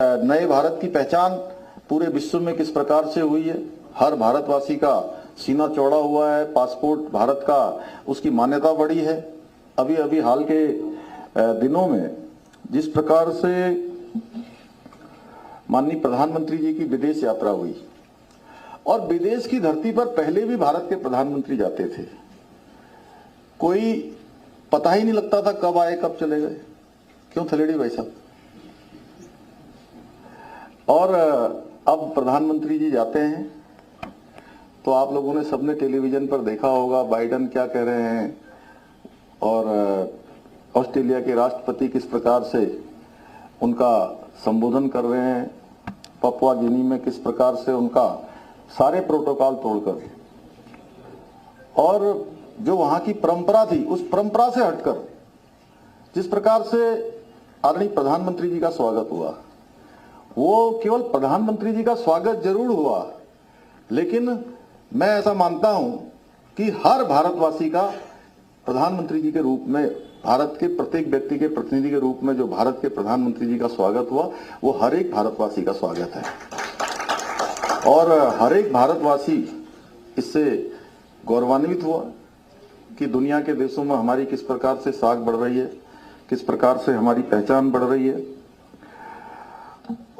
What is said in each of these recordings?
नए भारत की पहचान पूरे विश्व में किस प्रकार से हुई है। हर भारतवासी का सीना चौड़ा हुआ है, पासपोर्ट भारत का उसकी मान्यता बढ़ी है। अभी अभी हाल के दिनों में जिस प्रकार से माननीय प्रधानमंत्री जी की विदेश यात्रा हुई और विदेश की धरती पर पहले भी भारत के प्रधानमंत्री जाते थे, कोई पता ही नहीं लगता था कब आए कब चले गए। क्यों थलेड़ी भाई साहब? और अब प्रधानमंत्री जी जाते हैं तो आप लोगों ने सबने टेलीविजन पर देखा होगा बाइडेन क्या कह रहे हैं और ऑस्ट्रेलिया के राष्ट्रपति किस प्रकार से उनका संबोधन कर रहे हैं, पपुआ गिनी में किस प्रकार से उनका सारे प्रोटोकॉल तोड़कर और जो वहां की परंपरा थी उस परंपरा से हटकर जिस प्रकार से आदरणीय प्रधानमंत्री जी का स्वागत हुआ, वो केवल प्रधानमंत्री जी का स्वागत जरूर हुआ, लेकिन मैं ऐसा मानता हूं कि हर भारतवासी का प्रधानमंत्री जी के रूप में, भारत के प्रत्येक व्यक्ति के प्रतिनिधि के रूप में जो भारत के प्रधानमंत्री जी का स्वागत हुआ वो हर एक भारतवासी का स्वागत है। और हर एक भारतवासी इससे गौरवान्वित हुआ कि दुनिया के देशों में हमारी किस प्रकार से साख बढ़ रही है, किस प्रकार से हमारी पहचान बढ़ रही है।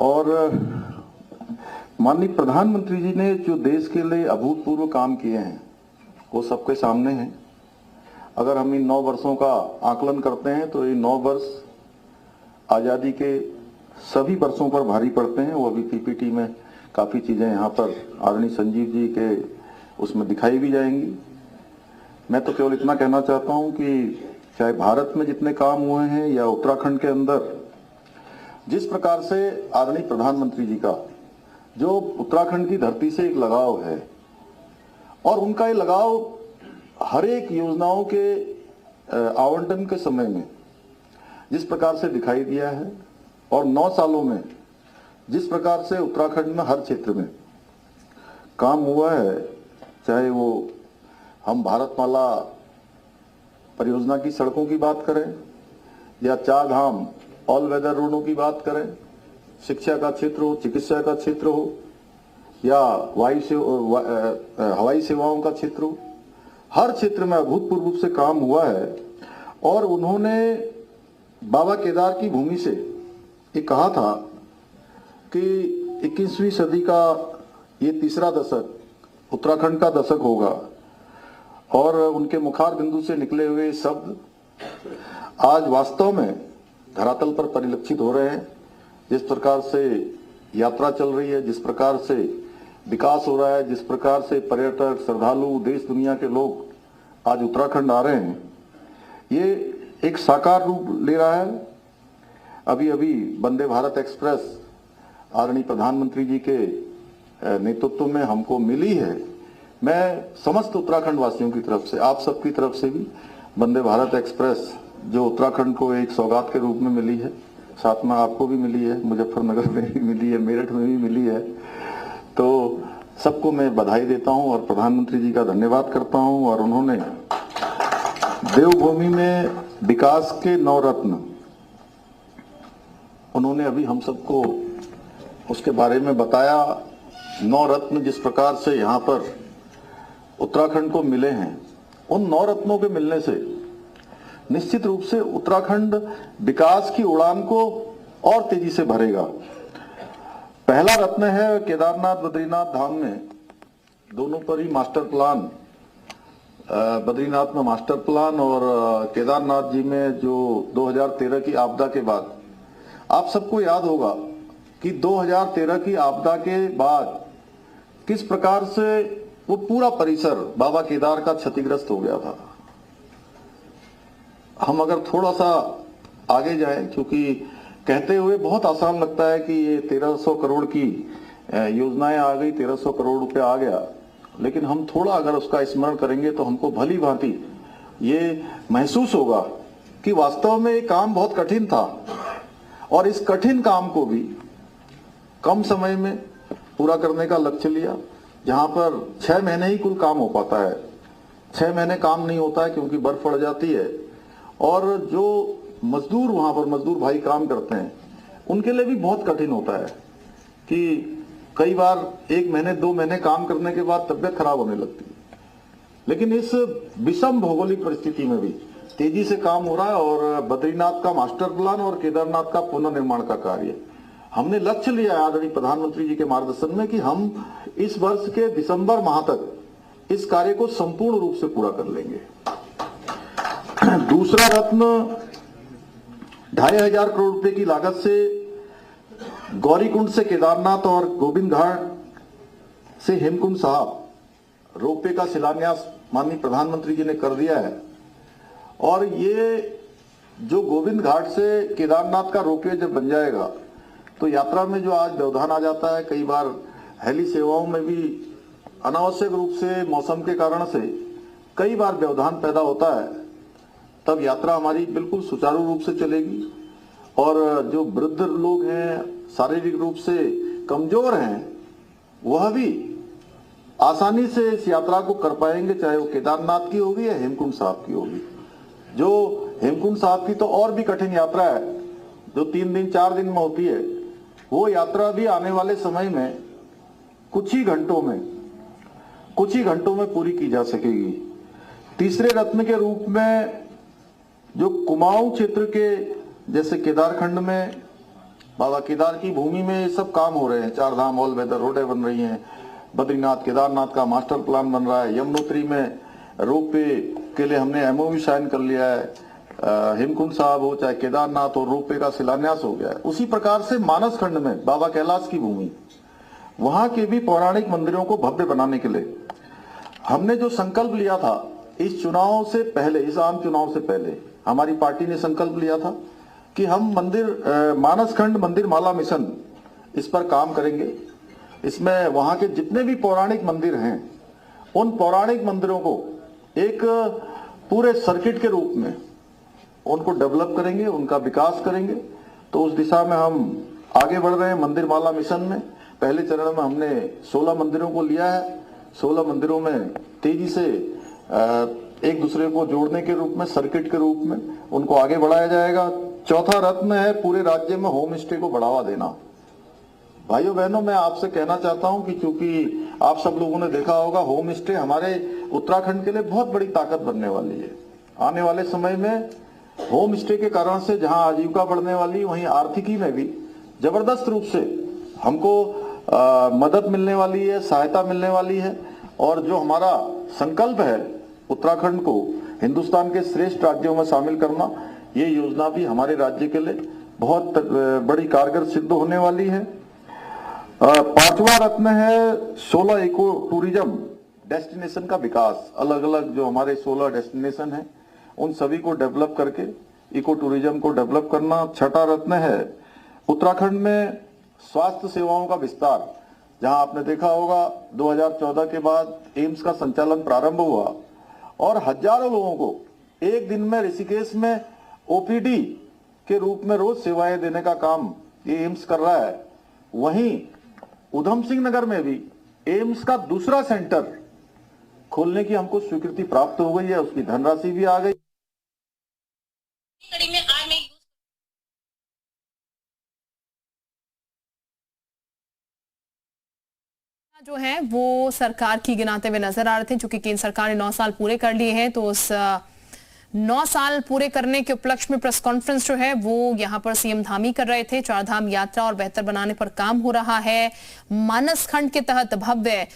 और माननीय प्रधानमंत्री जी ने जो देश के लिए अभूतपूर्व काम किए हैं वो सबके सामने हैं। अगर हम इन 9 वर्षों का आकलन करते हैं तो ये 9 वर्ष आज़ादी के सभी वर्षों पर भारी पड़ते हैं। वो अभी पीपीटी में काफ़ी चीज़ें यहाँ पर आदरणीय संजीव जी के उसमें दिखाई भी जाएंगी। मैं तो केवल इतना कहना चाहता हूँ कि चाहे भारत में जितने काम हुए हैं या उत्तराखंड के अंदर जिस प्रकार से आदरणीय प्रधानमंत्री जी का जो उत्तराखंड की धरती से एक लगाव है और उनका ये लगाव हर एक योजनाओं के आवंटन के समय में जिस प्रकार से दिखाई दिया है और 9 सालों में जिस प्रकार से उत्तराखंड में हर क्षेत्र में काम हुआ है, चाहे वो हम भारतमाला परियोजना की सड़कों की बात करें या 4 धाम ऑल वेदर रोडों की बात करें, शिक्षा का क्षेत्र हो, चिकित्सा का क्षेत्र हो या हवाई सेवाओं का क्षेत्र हो, हर क्षेत्र में अभूतपूर्व रूप से काम हुआ है। और उन्होंने बाबा केदार की भूमि से ये कहा था कि 21वीं सदी का ये तीसरा दशक उत्तराखंड का दशक होगा और उनके मुखार बिंदु से निकले हुए शब्द आज वास्तव में धरातल पर परिलक्षित हो रहे हैं। जिस प्रकार से यात्रा चल रही है, जिस प्रकार से विकास हो रहा है, जिस प्रकार से पर्यटक, श्रद्धालु, देश दुनिया के लोग आज उत्तराखंड आ रहे हैं, ये एक साकार रूप ले रहा है। अभी अभी वंदे भारत एक्सप्रेस आदरणीय प्रधानमंत्री जी के नेतृत्व में हमको मिली है। मैं समस्त उत्तराखंड वासियों की तरफ से, आप सबकी तरफ से भी वंदे भारत एक्सप्रेस जो उत्तराखंड को एक सौगात के रूप में मिली है, साथ में आपको भी मिली है, मुजफ्फरनगर में भी मिली है, मेरठ में भी मिली है, तो सबको मैं बधाई देता हूं और प्रधानमंत्री जी का धन्यवाद करता हूं। और उन्होंने देवभूमि में विकास के 9 रत्न उन्होंने अभी हम सबको उसके बारे में बताया। 9 रत्न जिस प्रकार से यहाँ पर उत्तराखंड को मिले हैं, उन 9 रत्नों के मिलने से निश्चित रूप से उत्तराखंड विकास की उड़ान को और तेजी से भरेगा। पहला रत्न है केदारनाथ बद्रीनाथ धाम में, दोनों पर ही मास्टर प्लान, बद्रीनाथ में मास्टर प्लान और केदारनाथ जी में जो 2013 की आपदा के बाद, आप सबको याद होगा कि 2013 की आपदा के बाद किस प्रकार से वो पूरा परिसर बाबा केदार का क्षतिग्रस्त हो गया था। हम अगर थोड़ा सा आगे जाएं, क्योंकि कहते हुए बहुत आसान लगता है कि ये 1300 करोड़ की योजनाएं आ गई, 1300 करोड़ रुपया आ गया, लेकिन हम थोड़ा अगर उसका स्मरण करेंगे तो हमको भली भांति ये महसूस होगा कि वास्तव में ये काम बहुत कठिन था और इस कठिन काम को भी कम समय में पूरा करने का लक्ष्य लिया। जहां पर 6 महीने ही कुल काम हो पाता है, 6 महीने काम नहीं होता है क्योंकि बर्फ पड़ जाती है और जो मजदूर वहां पर मजदूर भाई काम करते हैं उनके लिए भी बहुत कठिन होता है कि कई बार 1 महीने 2 महीने काम करने के बाद तबियत खराब होने लगती है। लेकिन इस विषम भौगोलिक परिस्थिति में भी तेजी से काम हो रहा है और बद्रीनाथ का मास्टर प्लान और केदारनाथ का पुनर्निर्माण का कार्य हमने लक्ष्य लिया है आदरणीय प्रधानमंत्री जी के मार्गदर्शन में कि हम इस वर्ष के दिसंबर माह तक इस कार्य को संपूर्ण रूप से पूरा कर लेंगे। दूसरा रत्न 2500 करोड़ रुपए की लागत से गौरीकुंड से केदारनाथ और गोविंद घाट से हेमकुंड साहब रोपवे का शिलान्यास माननीय प्रधानमंत्री जी ने कर दिया है। और ये जो गोविंद घाट से केदारनाथ का रोपवे जब बन जाएगा तो यात्रा में जो आज व्यवधान आ जाता है, कई बार हेली सेवाओं में भी अनावश्यक रूप से मौसम के कारण से कई बार व्यवधान पैदा होता है, तब यात्रा हमारी बिल्कुल सुचारू रूप से चलेगी। और जो वृद्ध लोग हैं, शारीरिक रूप से कमजोर हैं, वह भी आसानी से इस यात्रा को कर पाएंगे, चाहे वो केदारनाथ की होगी या हेमकुंड साहब की होगी। जो हेमकुंड साहब की तो और भी कठिन यात्रा है, जो 3 दिन 4 दिन में होती है, वो यात्रा भी आने वाले समय में कुछ ही घंटों में पूरी की जा सकेगी। तीसरे रत्न के रूप में जो कुमाऊं क्षेत्र के, जैसे केदारखंड में बाबा केदार की भूमि में ये सब काम हो रहे हैं, 4 धाम ऑल वेदर रोडें बन रही हैं, बद्रीनाथ केदारनाथ का मास्टर प्लान बन रहा है, यमुनोत्री में रोपवे के लिए हमने एमओयू साइन कर लिया है, हेमकुंड साहब हो चाहे केदारनाथ हो, रोपवे का शिलान्यास हो गया है। उसी प्रकार से मानस खंड में बाबा कैलाश की भूमि, वहां के भी पौराणिक मंदिरों को भव्य बनाने के लिए हमने जो संकल्प लिया था इस चुनाव से पहले, इस आम चुनाव से पहले हमारी पार्टी ने संकल्प लिया था कि हम मानस खंड मंदिर माला मिशन इस पर काम करेंगे। इसमें वहां के जितने भी पौराणिक मंदिर हैं, उन पौराणिक मंदिरों को एक पूरे सर्किट के रूप में उनको डेवलप करेंगे, उनका विकास करेंगे। तो उस दिशा में हम आगे बढ़ रहे हैं मंदिर माला मिशन में। पहले चरण में हमने 16 मंदिरों को लिया है। 16 मंदिरों में तेजी से एक दूसरे को जोड़ने के रूप में, सर्किट के रूप में उनको आगे बढ़ाया जाएगा। चौथा रत्न है पूरे राज्य में होम स्टे को बढ़ावा देना। भाइयों बहनों, मैं आपसे कहना चाहता हूं कि क्योंकि आप सब लोगों ने देखा होगा, होम स्टे हमारे उत्तराखंड के लिए बहुत बड़ी ताकत बनने वाली है। आने वाले समय में होम स्टे के कारण से जहां आजीविका बढ़ने वाली, वहीं आर्थिकी में भी जबरदस्त रूप से हमको मदद मिलने वाली है, सहायता मिलने वाली है। और जो हमारा संकल्प है उत्तराखंड को हिंदुस्तान के श्रेष्ठ राज्यों में शामिल करना, ये योजना भी हमारे राज्य के लिए बहुत बड़ी कारगर सिद्ध होने वाली है। 5वां रत्न है 16 इको टूरिज्म डेस्टिनेशन का विकास। अलग अलग जो हमारे 16 डेस्टिनेशन हैं, उन सभी को डेवलप करके इको टूरिज्म को डेवलप करना। 6ठा रत्न है उत्तराखंड में स्वास्थ्य सेवाओं का विस्तार। जहां आपने देखा होगा 2014 के बाद एम्स का संचालन प्रारंभ हुआ और हजारों लोगों को एक दिन में ऋषिकेश में ओपीडी के रूप में रोज सेवाएं देने का काम ये एम्स कर रहा है। वहीं उधम सिंह नगर में भी एम्स का दूसरा सेंटर खोलने की हमको स्वीकृति प्राप्त हो गई है, उसकी धनराशि भी आ गई। जो है वो सरकार की गिनाते हुए नजर आ रहे थे, चूंकि केंद्र सरकार ने 9 साल पूरे कर लिए हैं, तो उस 9 साल पूरे करने के उपलक्ष्य में प्रेस कॉन्फ्रेंस जो है वो यहां पर सीएम धामी कर रहे थे। 4 धाम यात्रा और बेहतर बनाने पर काम हो रहा है। मानस खंड के तहत भव्य